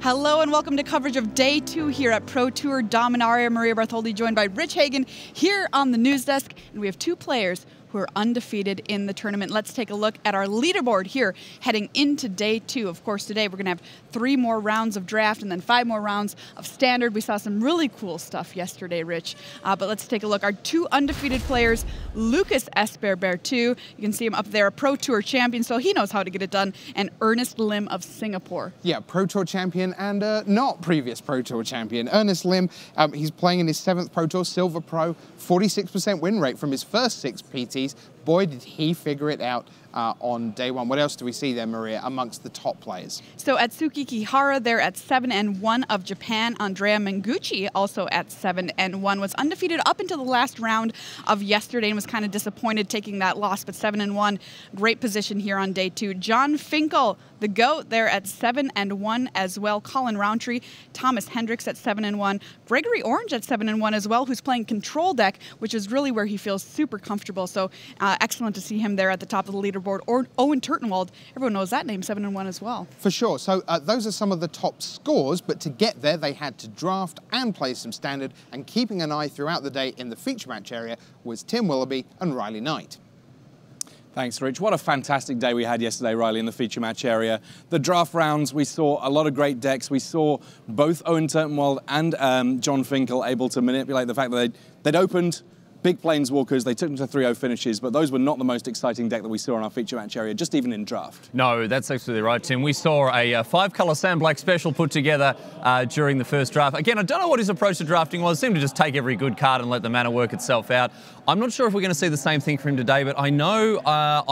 Hello and welcome to coverage of Day 2 here at Pro Tour Dominaria. Maria Bartholdi joined by Rich Hagan here on the news desk. And we have two players who are undefeated in the tournament. Let's take a look at our leaderboard here heading into Day 2. Of course, today we're going to have 3 more rounds of draft and then 5 more rounds of standard. We saw some really cool stuff yesterday, Rich. But let's take a look. Our 2 undefeated players, Lucas Esperbertu, you can see him up there, a Pro Tour champion, so he knows how to get it done, and Ernest Lim of Singapore. Yeah, Pro Tour champion and not previous Pro Tour champion. Ernest Lim, he's playing in his 7th Pro Tour, Silver Pro, 46% win rate from his first 6 PTs. Boy, did he figure it out on day 1. What else do we see there, Maria, amongst the top players? So Atsuki Kihara, they're at 7-1 of Japan. Andrea Mengucci, also at 7-1, was undefeated up until the last round of yesterday and was kind of disappointed taking that loss, but 7-1, great position here on day 2. John Finkel, the GOAT, they're at 7-1 as well. Colin Roundtree, Thomas Hendricks at 7-1. Gregory Orange at 7-1 as well, who's playing control deck, which is really where he feels super comfortable. So excellent to see him there at the top of the leaderboard. Or Owen Turtenwald, everyone knows that name, 7-1 as well. For sure. So those are some of the top scores, but to get there, they had to draft and play some standard, and keeping an eye throughout the day in the feature match area was Tim Willoughby and Riley Knight. Thanks, Rich. What a fantastic day we had yesterday, Riley, in the feature match area. The draft rounds, we saw a lot of great decks. We saw both Owen Turtenwald and John Finkel able to manipulate the fact that they'd opened big Planeswalkers, they took them to 3-0 finishes, but those were not the most exciting deck that we saw in our feature match area, just even in draft. No, that's absolutely right, Tim. We saw a 5-color Sand Black special put together during the first draft. Again, I don't know what his approach to drafting was. It seemed to just take every good card and let the mana work itself out. I'm not sure if we're going to see the same thing from him today, but I know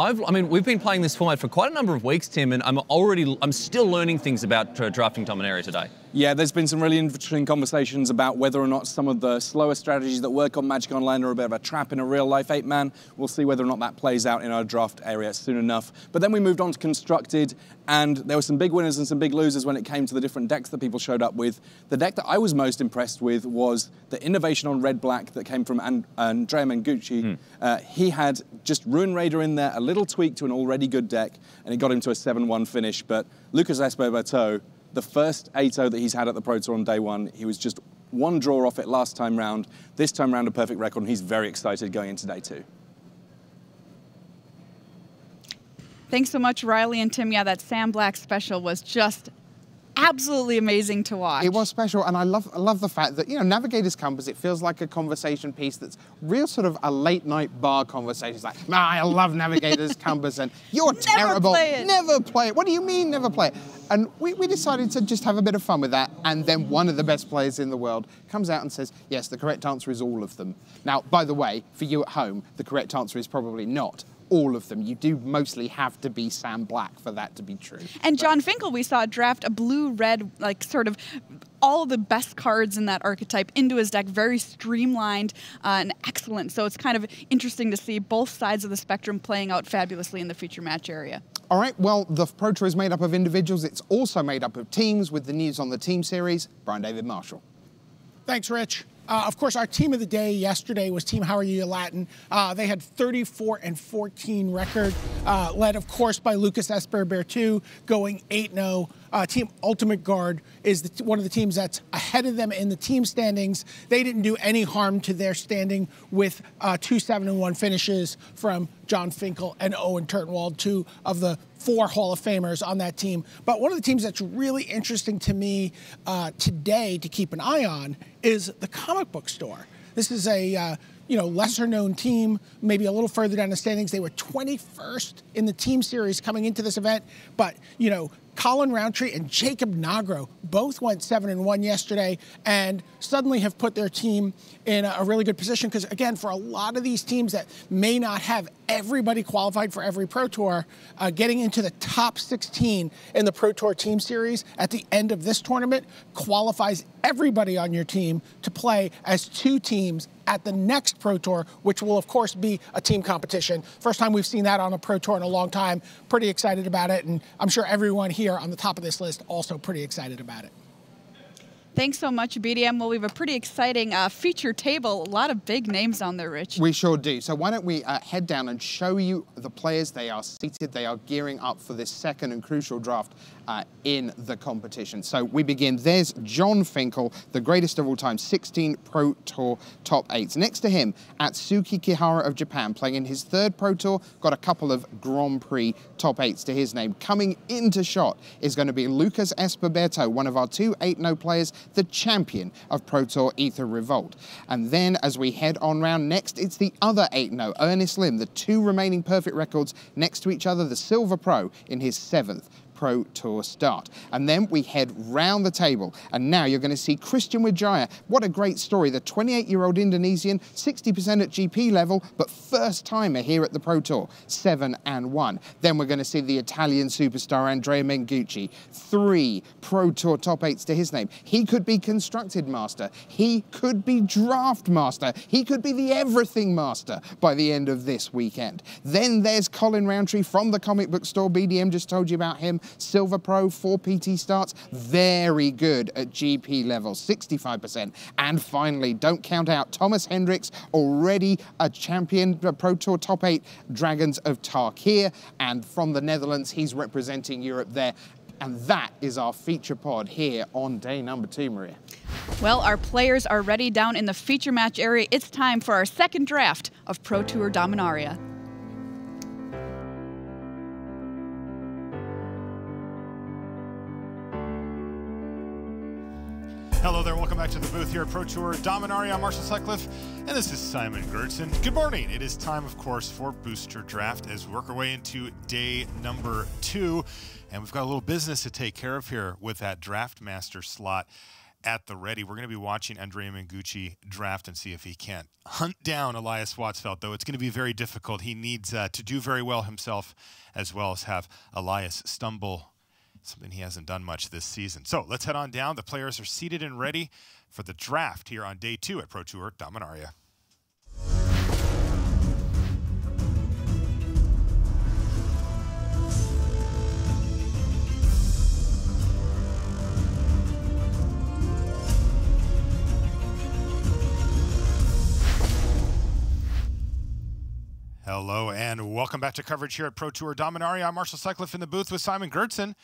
we've been playing this format for quite a number of weeks, Tim, and I'm still learning things about drafting Dominaria today. Yeah, there's been some really interesting conversations about whether or not some of the slower strategies that work on Magic Online are a bit of a trap in a real-life 8-man. We'll see whether or not that plays out in our draft area soon enough. But then we moved on to Constructed, and there were some big winners and some big losers when it came to the different decks that people showed up with. The deck that I was most impressed with was the innovation on red-black that came from Andrea Mengucci. He had just Ruin Raider in there, a little tweak to an already good deck, and it got him to a 7-1 finish. But Lucas Esperbertu, the first 8-0 that he's had at the Pro Tour on day 1, he was just 1 draw off it last time round. This time round, a perfect record, and he's very excited going into day 2. Thanks so much, Riley and Tim. Yeah, that Sam Black special was just absolutely amazing to watch. It was special, and I love the fact that, you know, Navigator's Compass, it feels like a conversation piece that's real sort of a late-night bar conversation. It's like, I love Navigator's Compass, and you're terrible. Never play it. What do you mean, never play it? And we decided to just have a bit of fun with that, and then one of the best players in the world comes out and says, yes, the correct answer is all of them. Now, by the way, for you at home, the correct answer is probably not all of them. You do mostly have to be Sam Black for that to be true. And John Finkel, we saw draft a blue-red, like sort of all the best cards in that archetype into his deck, very streamlined and excellent. So it's kind of interesting to see both sides of the spectrum playing out fabulously in the feature match area. All right, well, the Pro Tour is made up of individuals. It's also made up of teams. With the news on the team series, Brian David Marshall. Thanks, Rich. Of course, our team of the day yesterday was Team How Are You Latin. They had 34-14 record, led, of course, by Lucas Esperbertu, going 8-0. Team Ultimate Guard is one of the teams that's ahead of them in the team standings. They didn't do any harm to their standing with 2 7-1 finishes from John Finkel and Owen Turtenwald, 2 of the 4 Hall of Famers on that team. But one of the teams that's really interesting to me today to keep an eye on is the comic book store. This is a lesser known team, maybe a little further down the standings. They were 21st in the team series coming into this event, but Colin Roundtree and Jacob Nagro both went 7-1 yesterday and suddenly have put their team in a really good position because, again, for a lot of these teams that may not have everybody qualified for every Pro Tour, getting into the top 16 in the Pro Tour team series at the end of this tournament qualifies everybody on your team to play as 2 teams at the next Pro Tour, which will, of course, be a team competition. First time we've seen that on a Pro Tour in a long time. Pretty excited about it, and I'm sure everyone here on the top of this list also pretty excited about it. Thanks so much, BDM. Well, we have a pretty exciting feature table. A lot of big names on there, Rich. We sure do. So why don't we head down and show you the players. They are seated. They are gearing up for this second and crucial draft in the competition. So we begin. There's John Finkel, the greatest of all time, 16 Pro Tour top 8s. Next to him, Atsuki Kihara of Japan, playing in his third Pro Tour, got a couple of Grand Prix top 8s to his name. Coming into shot is going to be Lucas Esperberto, one of our two 8-0 players, the champion of Pro Tour Ether Revolt. And then as we head on round next, it's the other 8-0, Ernest Lim, the two remaining perfect records next to each other, the Silver Pro in his 7th Pro Tour start. And then we head round the table, and now you're going to see Christian Wijaya. What a great story. The 28-year-old Indonesian, 60% at GP level, but first timer here at the Pro Tour, 7-1. Then we're going to see the Italian superstar Andrea Mengucci, 3 Pro Tour top 8s to his name. He could be constructed master. He could be draft master. He could be the everything master by the end of this weekend. Then there's Colin Roundtree from the comic book store. BDM just told you about him. Silver Pro, 4 PT starts, very good at GP level, 65%. And finally, don't count out Thomas Hendricks, already a champion, Pro Tour top 8, Dragons of Tarkir. And from the Netherlands, he's representing Europe there. And that is our feature pod here on day number 2, Maria. Well, our players are ready down in the feature match area. It's time for our second draft of Pro Tour Dominaria. Hello there, welcome back to the booth here at Pro Tour Dominaria. I'm Marshall Sutcliffe, and this is Simon Gertzen. Good morning. It is time, of course, for Booster Draft as we work our way into day number 2. And we've got a little business to take care of here with that Draft Master slot at the ready. We're going to be watching Andrea Mengucci draft and see if he can't hunt down Elias Watsfeld, though it's going to be very difficult. He needs to do very well himself, as well as have Elias stumble, something he hasn't done much this season. So let's head on down. The players are seated and ready for the draft here on day 2 at Pro Tour Dominaria. Hello and welcome back to coverage here at Pro Tour Dominaria. I'm Marshall Sutcliffe in the booth with Simon Gertzen.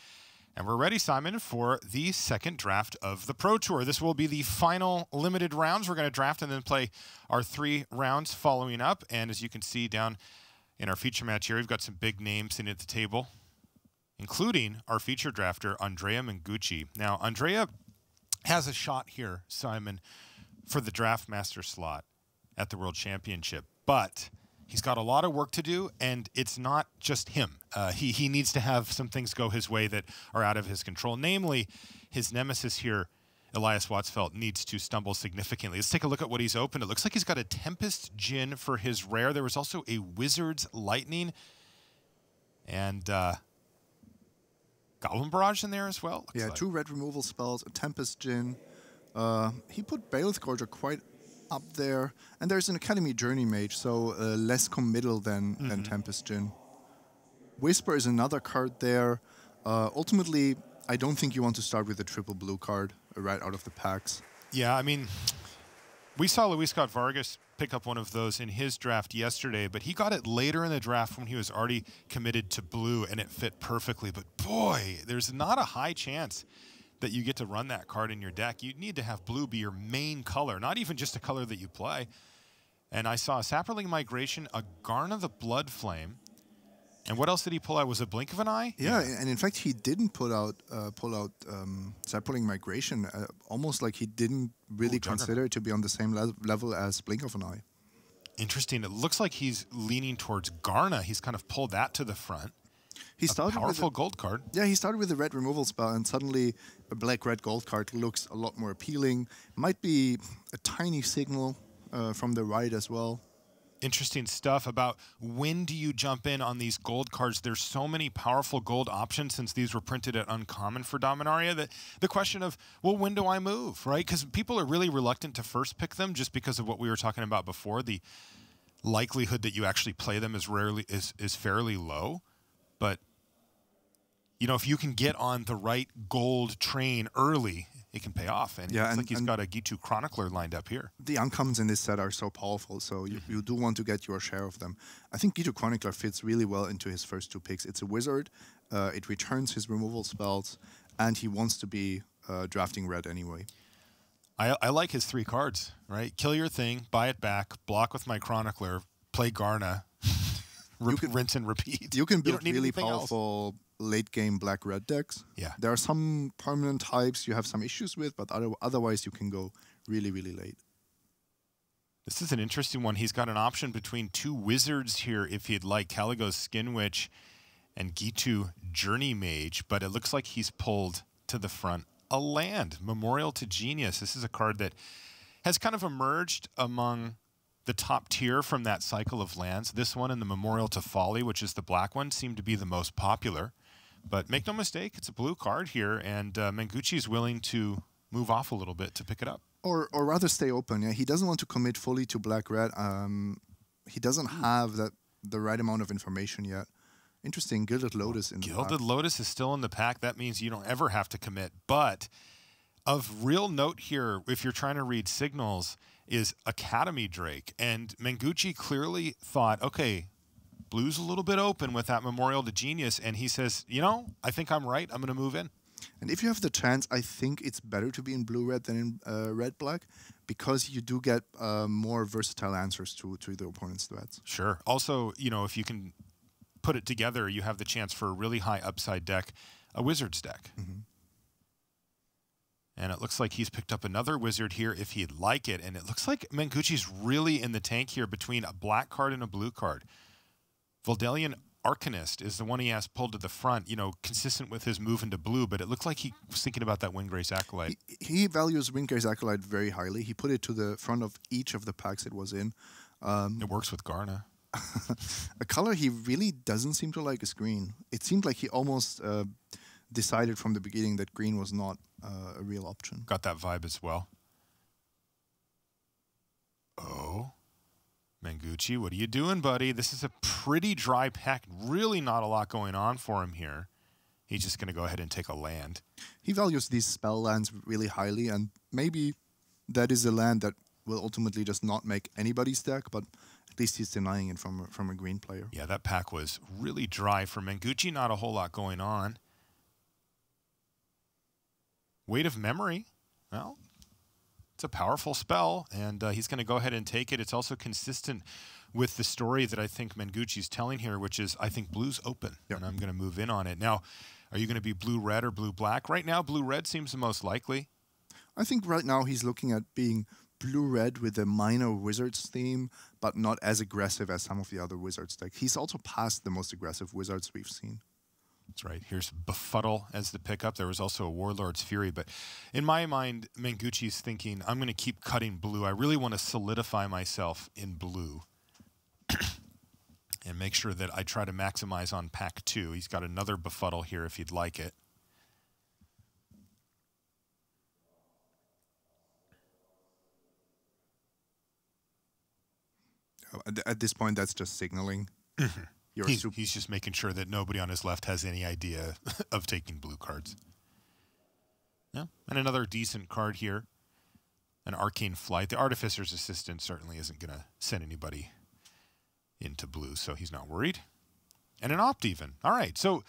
And we're ready, Simon, for the second draft of the Pro Tour. This will be the final limited rounds. We're going to draft and then play our 3 rounds following up. And as you can see down in our feature match here, we've got some big names sitting at the table, including our feature drafter, Andrea Mengucci. Now, Andrea has a shot here, Simon, for the Draft Master slot at the World Championship. But he's got a lot of work to do, and it's not just him. He needs to have some things go his way that are out of his control. Namely, his nemesis here, Elias Watsfeld, needs to stumble significantly. Let's take a look at what he's opened. It looks like he's got a Tempest Djinn for his rare. There was also a Wizard's Lightning and Goblin Barrage in there as well. Yeah, like 2 red removal spells, a Tempest Djinn. He put Baleth Gorger quite up there, and there's an Academy Journey Mage, so less committal than Tempest Djinn. Whisper is another card there. Ultimately, I don't think you want to start with a triple blue card right out of the packs. Yeah, I mean, we saw Luis Scott Vargas pick up one of those in his draft yesterday, but he got it later in the draft when he was already committed to blue, and it fit perfectly. But boy, there's not a high chance that you get to run that card in your deck. You need to have blue be your main color, not even just a color that you play. And I saw a Saproling Migration, a Garna the Blood Flame, and what else did he pull out? Was it Blink of an Eye? Yeah, and in fact, he didn't pull out Saproling Migration, almost like he didn't really consider it to be on the same level as Blink of an Eye. Interesting. It looks like he's leaning towards Garna. He's kind of pulled that to the front. He started a powerful with gold card. Yeah, he started with a red removal spell, and suddenly a black-red gold card looks a lot more appealing. Might be a tiny signal from the right as well. Interesting stuff about when do you jump in on these gold cards. There's so many powerful gold options since these were printed at Uncommon for Dominaria that the question of, well, when do I move, right? Because people are really reluctant to first pick them just because of what we were talking about before. The likelihood that you actually play them is fairly low. But, you know, if you can get on the right gold train early, it can pay off. And yeah, it's like he's got a Gitu Chronicler lined up here. The uncommons in this set are so powerful, so you do want to get your share of them. I think Gitu Chronicler fits really well into his first two picks. It's a wizard, it returns his removal spells, and he wants to be drafting red anyway. I like his 3 cards, right? Kill your thing, buy it back, block with my Chronicler, play Garna, rinse and repeat. You can build really powerful late-game black-red decks. Yeah. There are some permanent types you have some issues with, but otherwise you can go really, really late. This is an interesting one. He's got an option between 2 wizards here if he'd like, Caligo's Skin Witch and Gitu Journey Mage, but it looks like he's pulled to the front a land, Memorial to Genius. This is a card that has kind of emerged among the top tier from that cycle of lands. This one and the Memorial to Folly, which is the black one, seem to be the most popular. But make no mistake, it's a blue card here, and Mengucci is willing to move off a little bit to pick it up. Or rather stay open. Yeah, he doesn't want to commit fully to black-red. He doesn't have the right amount of information yet. Interesting, Gilded Lotus in the pack. Gilded Lotus is still in the pack. That means you don't ever have to commit. But of real note here, if you're trying to read signals, is Academy Drake. And Mengucci clearly thought, okay, blue's a little bit open with that Memorial to Genius. And he says, you know, I think I'm right. I'm going to move in. And if you have the chance, I think it's better to be in blue-red than in red-black, because you do get more versatile answers to the opponent's threats. Sure. Also, you know, if you can put it together, you have the chance for a really high upside deck, a Wizards deck. Mm-hmm. And it looks like he's picked up another wizard here if he'd like it. And it looks like Mengucci's really in the tank here between a black card and a blue card. Voldalian Arcanist is the one he has pulled to the front, you know, consistent with his move into blue, but it looked like he was thinking about that Windgrace Acolyte. He values Windgrace Acolyte very highly. He put it to the front of each of the packs it was in. It works with Garna. A color he really doesn't seem to like is green. It seemed like he almost decided from the beginning that green was not a real option. Got that vibe as well. Oh, Mengucci, what are you doing, buddy? This is a pretty dry pack. Really not a lot going on for him here. He's just going to go ahead and take a land. He values these spell lands really highly, and maybe that is a land that will ultimately just not make anybody's deck, but at least he's denying it from a green player. Yeah, that pack was really dry for Mengucci. Not a whole lot going on. Weight of Memory. Well, it's a powerful spell, and he's going to go ahead and take it. It's also consistent with the story that I think Mengucci's telling here, which is, I think blue's open, and I'm going to move in on it. Now, are you going to be blue-red or blue-black? Right now, blue-red seems the most likely. I think right now he's looking at being blue-red with a minor Wizards theme, but not as aggressive as some of the other Wizards deck. He's also past the most aggressive Wizards we've seen. That's right. Here's Befuddle as the pickup. There was also a Warlord's Fury. But in my mind, Mengucci's thinking, I'm going to keep cutting blue. I really want to solidify myself in blue and make sure that I try to maximize on pack 2. He's got another Befuddle here if you'd like it. At this point, that's just signaling. He's just making sure that nobody on his left has any idea of taking blue cards. Yeah, and another decent card here, an Arcane Flight. The Artificer's Assistant certainly isn't going to send anybody into blue, so he's not worried. And an Opt even. All right, so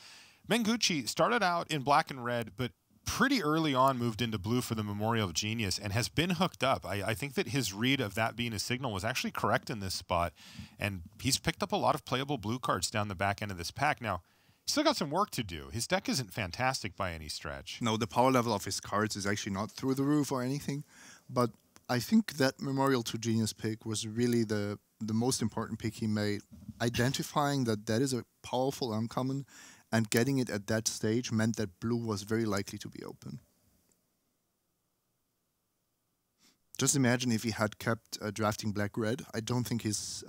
Mengucci started out in black and red, but pretty early on moved into blue for the Memorial of Genius and has been hooked up. I think that his read of that being a signal was actually correct in this spot, and he's picked up a lot of playable blue cards down the back end of this pack. Now, he's still got some work to do. His deck isn't fantastic by any stretch. No, the power level of his cards is actually not through the roof or anything, but I think that Memorial to Genius pick was really the most important pick he made, identifying that that is a powerful uncommon, and getting it at that stage meant that blue was very likely to be open. Just imagine if he had kept drafting black-red, I don't think his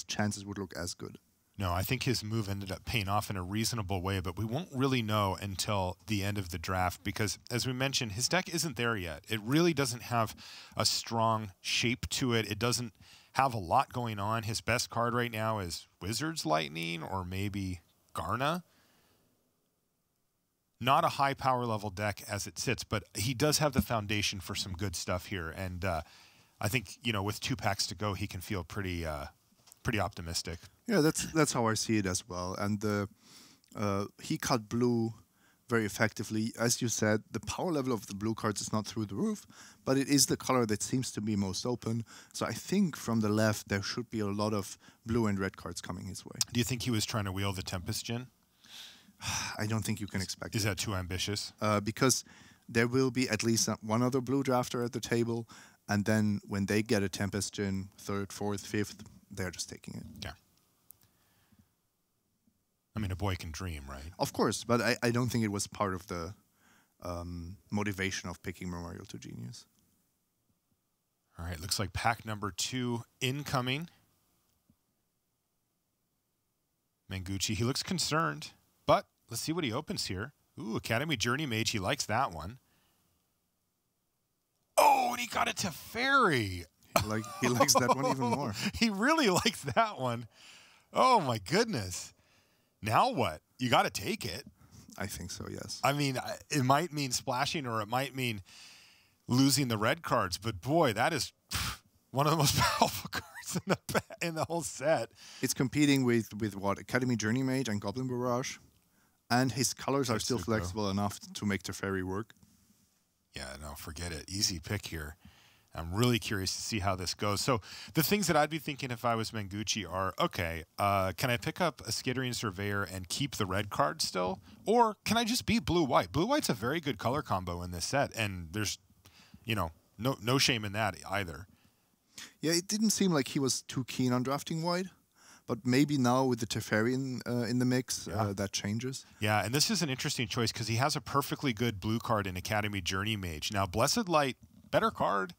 chances would look as good. No, I think his move ended up paying off in a reasonable way, but we won't really know until the end of the draft because, as we mentioned, his deck isn't there yet. It really doesn't have a strong shape to it. It doesn't have a lot going on. His best card right now is Wizard's Lightning or maybe Garna. not a high power level deck as it sits, but he does have the foundation for some good stuff here. And I think, you know, with 2 packs to go, he can feel pretty optimistic. Yeah, that's how I see it as well. And he cut blue very effectively. As you said, the power level of the blue cards is not through the roof, but it is the color that seems to be most open. So I think from the left, there should be a lot of blue and red cards coming his way. Do you think he was trying to wheel the Tempest Djinn? I don't think you can expect Is that too ambitious? Because there will be at least one other blue drafter at the table, and then when they get a Tempest Djinn, 3rd, 4th, 5th, they're just taking it. Yeah. I mean, a boy can dream, right? Of course, but I don't think it was part of the motivation of picking Memorial to Genius. All right, looks like pack number 2 incoming. Mengucci, he looks concerned, but let's see what he opens here. Ooh, Academy Journey Mage, he likes that one. Oh, and he got a Teferi. He likes that one even more. He really likes that one. Oh, my goodness. Now what? You got to take it. I think so, yes. I mean, it might mean splashing or it might mean losing the red cards, but boy, that is one of the most powerful cards in the whole set. It's competing with what? Academy Journey Mage and Goblin Barrage. And his colors are still flexible enough to make Teferi work. Yeah, no, forget it. Easy pick here. I'm really curious to see how this goes. So the things that I'd be thinking if I was Mengucci are, okay, can I pick up a Skittering Surveyor and keep the red card still? Or can I just beat blue-white? Blue-white's a very good color combo in this set, and there's, you know, no shame in that either. Yeah, it didn't seem like he was too keen on drafting white. But maybe now with the Teferi in the mix, that changes. Yeah, and this is an interesting choice because he has a perfectly good blue card in Academy Journey Mage. Now, Blessed Light, better card,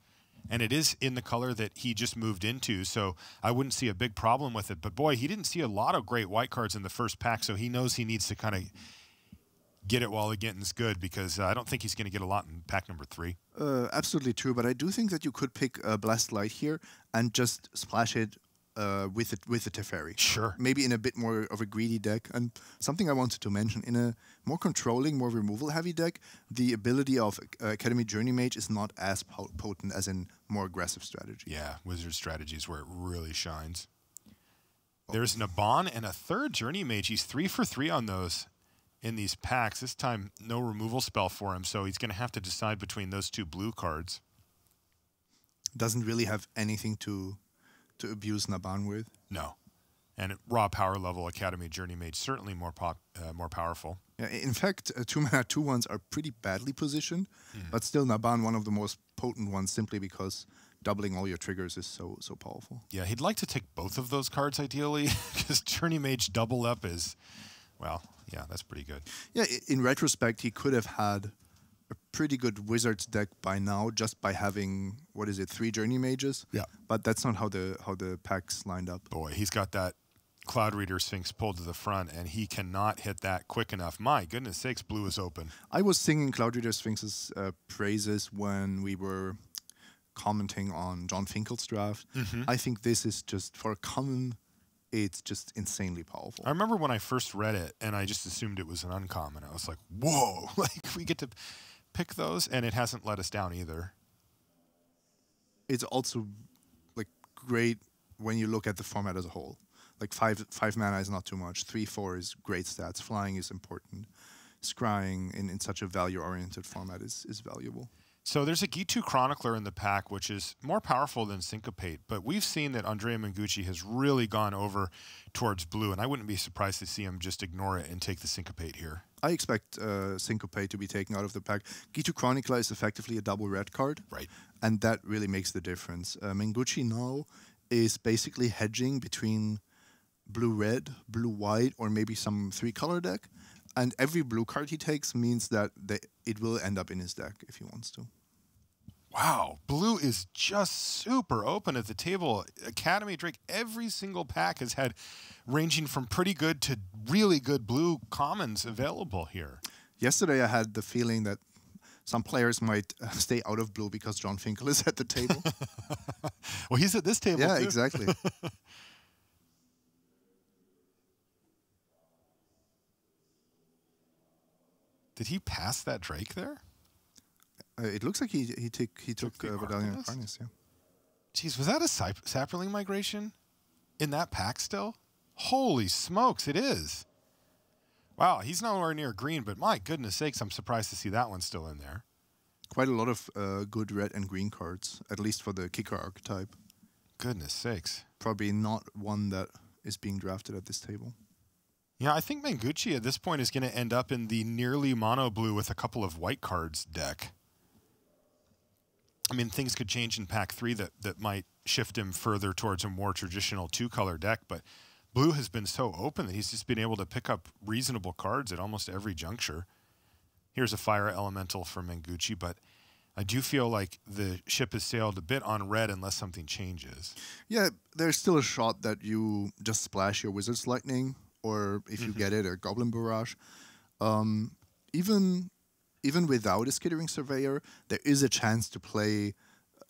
and it is in the color that he just moved into, so I wouldn't see a big problem with it. But boy, he didn't see a lot of great white cards in the first pack, so he knows he needs to kind of get it while the getting's good because I don't think he's going to get a lot in pack number 3. Absolutely true, but I do think that you could pick Blessed Light here and just splash it with the Teferi. Sure. Maybe in a bit more of a greedy deck. And something I wanted to mention, in a more controlling, more removal-heavy deck, the ability of Academy Journey Mage is not as potent as in more aggressive strategy. Yeah, Wizard strategies where it really shines. There's Naban and a 3rd Journey Mage. He's 3 for 3 on those in these packs. This time, no removal spell for him, so he's going to have to decide between those 2 blue cards. Doesn't really have anything to abuse Naban with. No. And raw power level Academy Journey Mage certainly more powerful. Yeah, in fact, 2-mana 2/1s are pretty badly positioned, but still Naban one of the most potent ones simply because doubling all your triggers is so powerful. Yeah, he'd like to take both of those cards ideally because Journey Mage double up is, well, yeah, that's pretty good. Yeah, in retrospect, he could have had a pretty good Wizards deck by now just by having, 3 Journey Mages? Yeah. But that's not how the packs lined up. Boy, he's got that Cloud Reader Sphinx pulled to the front, and he cannot hit that quick enough. My goodness sakes, blue is open. I was singing Cloud Reader Sphinx's praises when we were commenting on John Finkel's draft. I think this is just, for a common, it's just insanely powerful. I remember when I first read it, and I just assumed it was an uncommon. I was like, whoa, like we get to pick those, and it hasn't let us down either. It's also like great when you look at the format as a whole. Like 5 mana is not too much. 3/4 is great stats. Flying is important. Scrying in such a value-oriented format is valuable. So there's a Gitu Chronicler in the pack, which is more powerful than Syncopate, but we've seen that Andrea Mengucci has really gone over towards blue, and I wouldn't be surprised to see him just ignore it and take the Syncopate here. I expect Syncopate to be taken out of the pack. Gitu Chronicler is effectively a double red card, right? And that really makes the difference. Mengucci now is basically hedging between blue-red, blue-white, or maybe some 3-color deck. And every blue card he takes means that it will end up in his deck if he wants to. Wow, blue is just super open at the table. Academy Drake, every single pack has had ranging from pretty good to really good blue commons available here. Yesterday I had the feeling that some players might stay out of blue because John Finkel is at the table. Well, he's at this table too. Yeah, exactly. Did he pass that Drake there? It looks like he took Dominaria and Karn, yeah. Jeez, was that a Saproling migration in that pack still? Holy smokes, it is. Wow, he's nowhere near green, but my goodness sakes, I'm surprised to see that one still in there. Quite a lot of good red and green cards, at least for the kicker archetype. Goodness sakes. Probably not one that is being drafted at this table. Yeah, I think Mengucci at this point is going to end up in the nearly mono blue with a couple of white cards deck. I mean, things could change in pack 3 that might shift him further towards a more traditional 2-color deck, but blue has been so open that he's just been able to pick up reasonable cards at almost every juncture. Here's a fire elemental for Mengucci, but I do feel like the ship has sailed a bit on red unless something changes. Yeah, there's still a shot that you just splash your Wizard's Lightning, or if you get it, a Goblin Barrage. Even without a Skittering Surveyor, there is a chance to play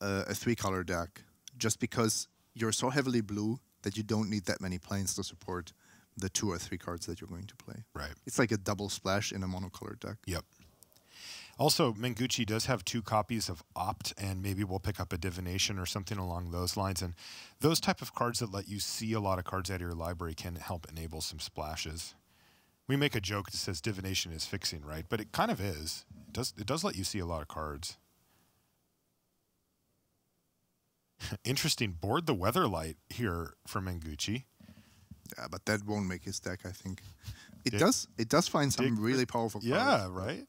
a 3-color deck, just because you're so heavily blue that you don't need that many planes to support the 2 or 3 cards that you're going to play. Right. It's like a double splash in a monocolored deck. Yep. Also, Mengucci does have 2 copies of Opt, and maybe we'll pick up a Divination or something along those lines. And those type of cards that let you see a lot of cards out of your library can help enable some splashes. We make a joke that says Divination is fixing, right? But it kind of is. It does let you see a lot of cards. Interesting. Board the Weatherlight here for Mengucci. Yeah, but that won't make his deck, I think. It does find some really powerful cards. Yeah, right?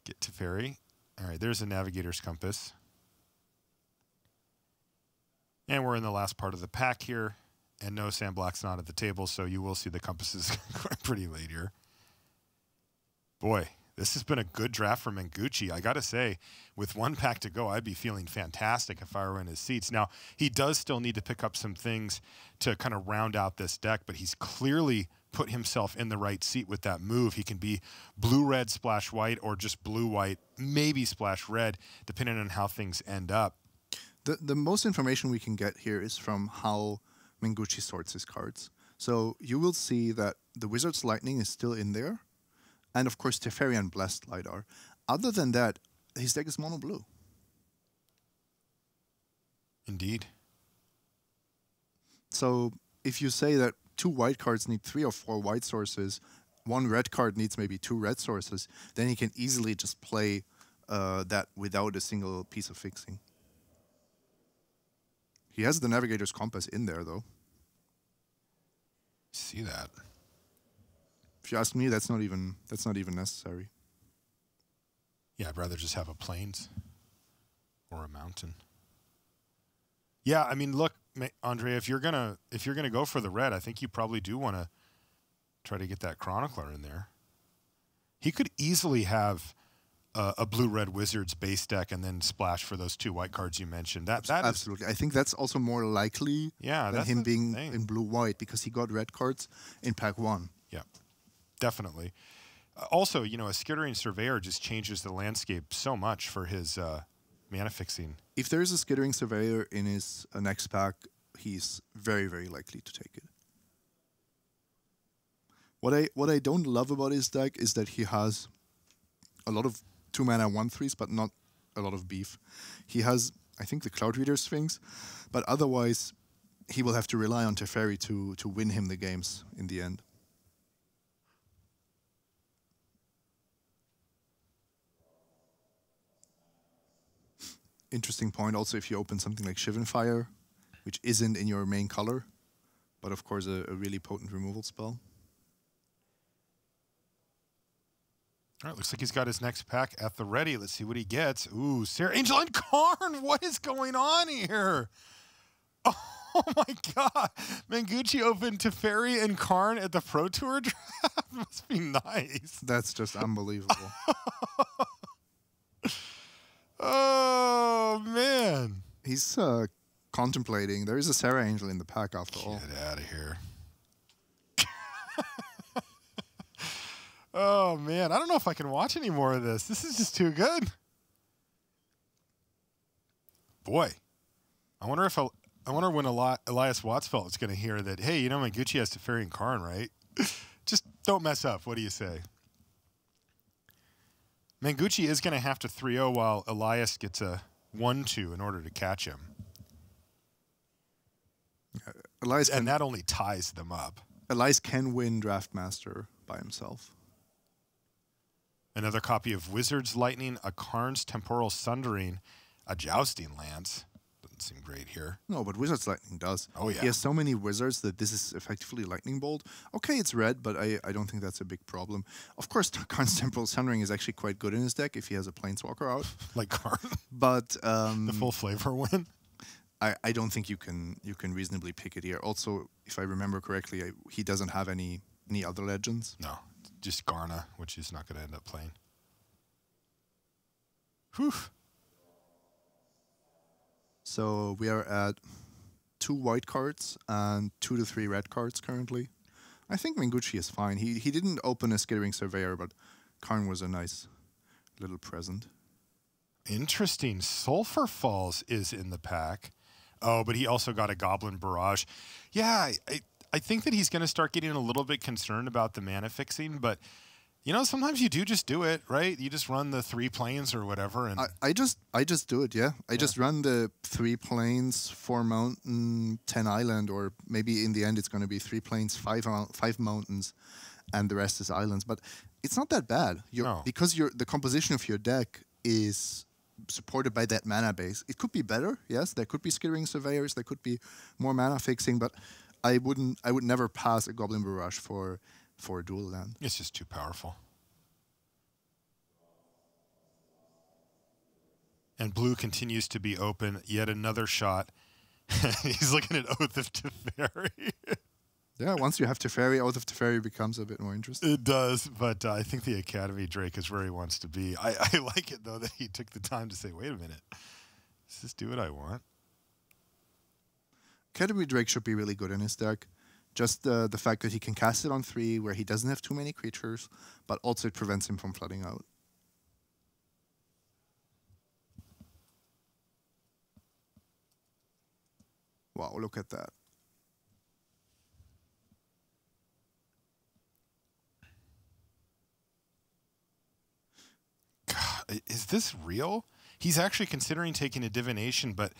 Get Teferi. All right, there's a Navigator's Compass. And we're in the last part of the pack here. And no, Sam Black's not at the table, so you will see the compasses pretty late here. Boy, this has been a good draft for Mengucci. I got to say, with 1 pack to go, I'd be feeling fantastic if I were in his seats. Now, he does still need to pick up some things to kind of round out this deck, but he's clearly put himself in the right seat with that move. He can be blue-red splash white or just blue-white, maybe splash red, depending on how things end up. The most information we can get here is from how Mengucci sorts his cards. So you will see that the Wizard's Lightning is still in there, and of course Teferi and Blessed Light are. Other than that, his deck is mono blue. Indeed. So if you say that 2 white cards need 3 or 4 white sources, 1 red card needs maybe 2 red sources, then he can easily just play that without a single piece of fixing. He has the Navigator's Compass in there, though. See that? If you ask me, that's not even necessary. Yeah, I'd rather just have a plains or a mountain. Yeah, I mean, look, Andrea, if you're gonna go for the red, I think you probably do want to try to get that Chronicler in there. He could easily have a blue-red Wizards base deck and then splash for those 2 white cards you mentioned. That Absolutely. I think that's also more likely than him being thing. in blue-white, because he got red cards in pack 1. Yeah, definitely. Also, you know, a Skittering Surveyor just changes the landscape so much for his mana fixing. If there is a Skittering Surveyor in his next pack, he's very, very likely to take it. What I don't love about his deck is that he has a lot of 2-mana 1/3s, but not a lot of beef. He has, I think, the Cloud Reader Sphinx, but otherwise he will have to rely on Teferi to win him the games in the end. Interesting point also if you open something like Shivan Fire, which isn't in your main color, but of course a really potent removal spell. All right, looks like he's got his next pack at the ready. Let's see what he gets. Ooh, Sarah Angel and Karn. What is going on here? Oh my God. Mengucci opened Teferi and Karn at the Pro Tour draft. Must be nice. That's just unbelievable. Oh, man. He's contemplating. There is a Sarah Angel in the pack after all. Get out of here. Oh, man. I don't know if I can watch any more of this. This is just too good. Boy. I wonder when Elias Wattsfeld is going to hear that, hey, you know, Mengucci has Teferi and Karn, right? Just don't mess up. What do you say? Mengucci is going to have to 3-0 while Elias gets a 1-2 in order to catch him. Elias and that only ties them up. Elias can win Draft Master by himself. Another copy of Wizard's Lightning, a Karn's Temporal Sundering, a Jousting Lance. Doesn't seem great here. No, but Wizard's Lightning does. Oh, yeah. He has so many wizards that this is effectively Lightning Bolt. Okay, it's red, but I don't think that's a big problem. Of course, Karn's Temporal Sundering is actually quite good in his deck if he has a Planeswalker out. Like Karn. But the full flavor win. I don't think you can reasonably pick it here. Also, if I remember correctly, he doesn't have any other legends. No, just Garna, which he's not going to end up playing. Whew. So we are at 2 white cards and 2 to 3 red cards currently. I think Mengucci is fine. He didn't open a Skittering Surveyor, but Karn was a nice little present. Interesting. Sulphur Falls is in the pack. Oh, but he also got a Goblin Barrage. Yeah, I think that he's going to start getting a little bit concerned about the mana fixing, but you know, sometimes you do just do it, right? You just run the 3 planes or whatever. And I just do it, yeah. I just run the 3 planes, 4 mountain, 10 island, or maybe in the end it's going to be 3 planes, 5 mountains, and the rest is islands. But it's not that bad. Because the composition of your deck is supported by that mana base. It could be better, yes. There could be Skittering Surveyors, there could be more mana fixing, but I would never pass a Goblin Barrage for a dual land. It's just too powerful. And blue continues to be open. Yet another shot. He's looking at Oath of Teferi. Yeah, once you have Teferi, Oath of Teferi becomes a bit more interesting. It does, but I think the Academy Drake is where he wants to be. I like it, though, that he took the time to say, wait a minute, let's just do what I want. Academy Drake should be really good in his deck. Just the fact that he can cast it on 3, where he doesn't have too many creatures, but also it prevents him from flooding out. Wow, look at that. God, is this real? He's actually considering taking a divination, but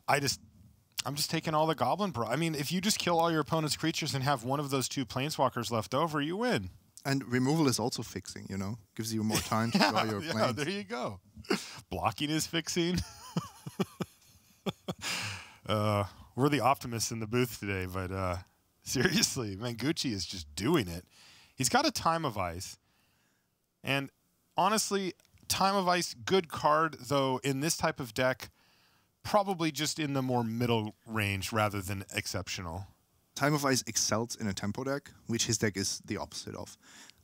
I'm just taking all the Goblin Bro. I mean, if you just kill all your opponent's creatures and have one of those 2 planeswalkers left over, you win. And removal is also fixing, you know? Gives you more time to draw your planes. Yeah, there you go. Blocking is fixing. We're the optimists in the booth today, but seriously, Mengucci is just doing it. He's got a Time of Ice. And honestly, Time of Ice, good card, though in this type of deck, probably just in the more middle range rather than exceptional. Time of Ice excels in a tempo deck, which his deck is the opposite of.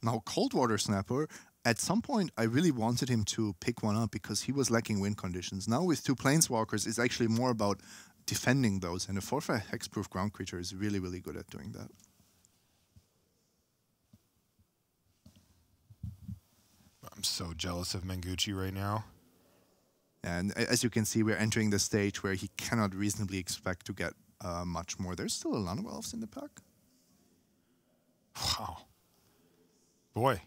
Now, Cold Water Snapper, at some point, I really wanted him to pick one up because he was lacking win conditions. Now, with 2 Planeswalkers, it's actually more about defending those, and a 4/5 hexproof ground creature is really, really good at doing that. I'm so jealous of Mengucci right now. And as you can see, we're entering the stage where he cannot reasonably expect to get much more. There's still a lot of elves in the pack. Wow. Boy.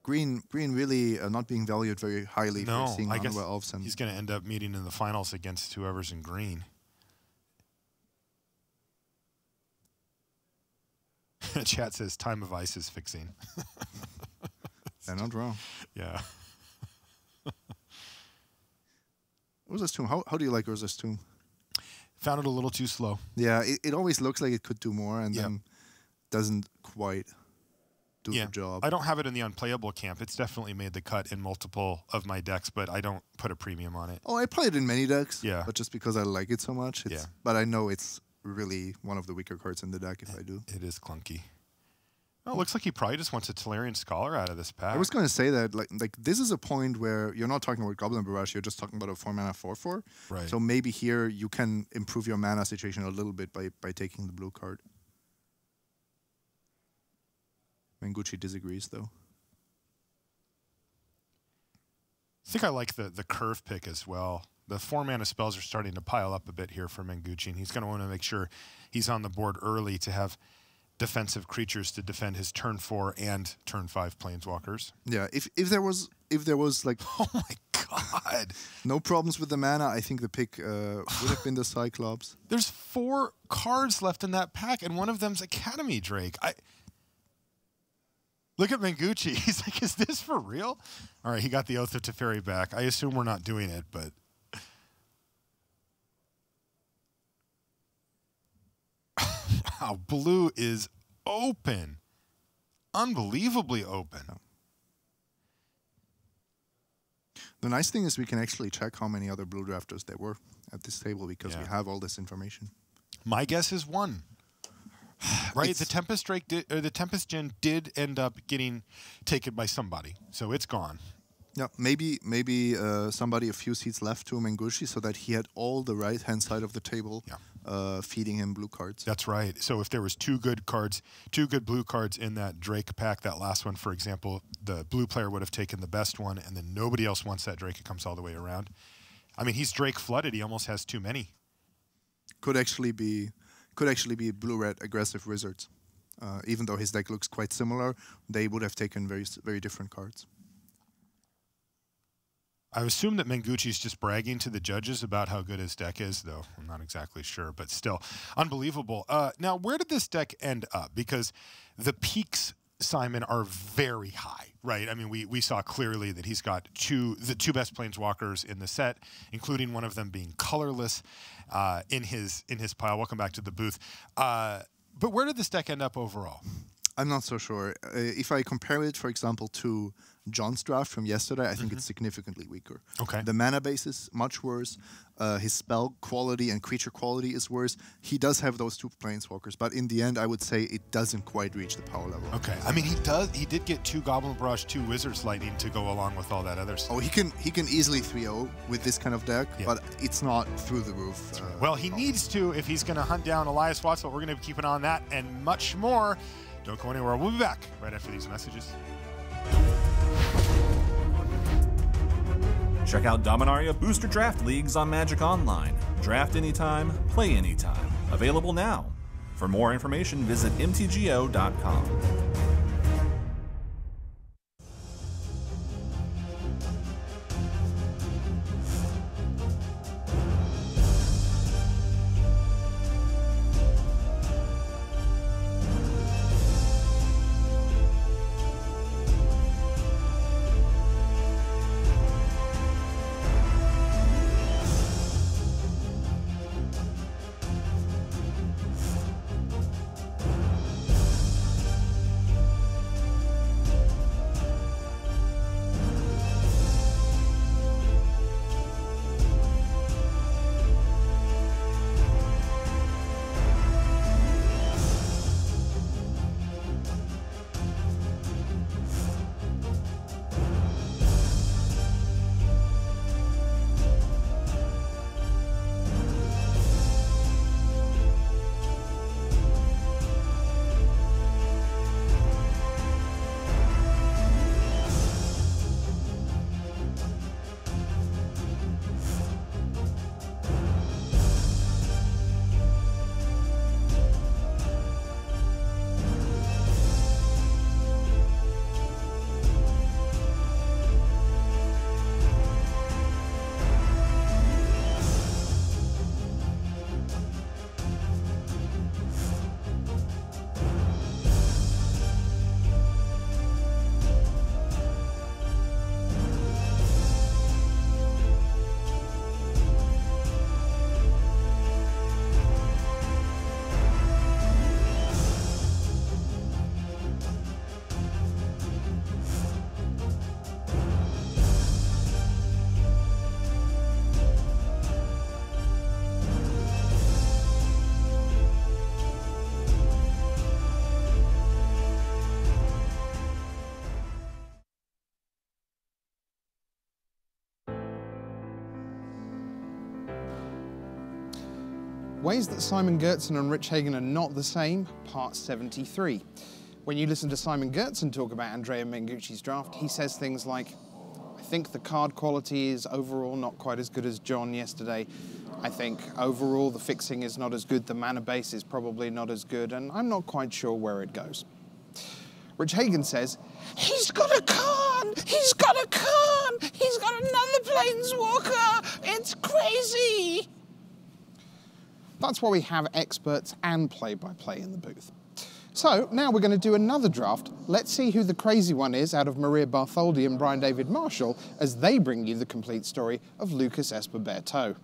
Green really not being valued very highly for seeing I guess elves. And he's going to end up meeting in the finals against whoever's in green. Chat says Time of Ice is fixing. They're not wrong. Yeah. Urza's Tomb. How do you like Urza's Tomb? Found it a little too slow. Yeah, it always looks like it could do more and then doesn't quite do the job. I don't have it in the unplayable camp. It's definitely made the cut in multiple of my decks, but I don't put a premium on it. Oh, I play it in many decks. Yeah. But just because I like it so much. But I know it's really one of the weaker cards in the deck if I do. It is clunky. Oh, it looks like he probably just wants a Tolarian Scholar out of this pack. I was going to say that like this is a point where you're not talking about Goblin Barrage, you're just talking about a 4-mana 4/4. Right. So maybe here you can improve your mana situation a little bit by taking the blue card. Mengucci disagrees, though. I think I like the curve pick as well. The 4-mana spells are starting to pile up a bit here for Mengucci, and he's going to want to make sure he's on the board early to have defensive creatures to defend his turn 4 and turn 5 planeswalkers. Yeah, if there was like Oh my god, no problems with the mana, I think the pick would have been the Cyclops. there's 4 cards left in that pack, and one of them's Academy Drake. Look at Mengucci. He's like, is this for real? All right, he got the Oath of Teferi back. I assume we're not doing it, but... Wow, blue is open. Unbelievably open. The nice thing is we can actually check how many other blue drafters there were at this table because we have all this information. My guess is 1. Right, the Tempest Drake or the Tempest Djinn did end up getting taken by somebody, so it's gone. Yeah, maybe somebody a few seats left to Mengucci so that he had all the right-hand side of the table feeding him blue cards. That's right. So if there was 2 good cards, 2 good blue cards in that Drake pack, that last one, for example, the blue player would have taken the best one, and then nobody else wants that Drake. It comes all the way around. I mean, he's Drake flooded. He almost has too many. Could actually be blue-red aggressive wizards. Even though his deck looks quite similar, they would have taken very different cards. I assume that Mengucci's just bragging to the judges about how good his deck is, though I'm not exactly sure, but still unbelievable. Now, where did this deck end up? Because the peaks, Simon, are very high, right? I mean, we saw clearly that he's got the two best planeswalkers in the set, including one of them being colorless in his pile. Welcome back to the booth. But where did this deck end up overall? I'm not so sure. If I compare it, for example, to John's draft from yesterday, I think it's significantly weaker. Okay. The mana base is much worse. His spell quality and creature quality is worse. He does have those 2 planeswalkers, but in the end, I would say it doesn't quite reach the power level. Okay. I mean, he did get 2 Goblin Barrage, 2 Wizard's Lightning to go along with all that other stuff. Oh, he can easily 3-0 with this kind of deck, but it's not through the roof. Well, he needs to if he's going to hunt down Elias Watts, but we're going to keep an eye on that and much more. Don't go anywhere. We'll be back right after these messages. Check out Dominaria Booster Draft Leagues on Magic Online. Draft anytime, play anytime. Available now. For more information, visit mtgo.com. Ways that Simon Gertzen and Rich Hagan are not the same, part 73. When you listen to Simon Gertzen talk about Andrea Mengucci's draft, he says things like, I think the card quality is overall not quite as good as John yesterday. I think overall the fixing is not as good, the mana base is probably not as good, and I'm not quite sure where it goes. Rich Hagen says, he's got a Karn! He's got a Karn! He's got another Planeswalker! It's crazy! That's why we have experts and play-by-play in the booth. So now we're going to do another draft. Let's see who the crazy one is out of Maria Bartholdi and Brian David Marshall as they bring you the complete story of Lucas Esper Berto.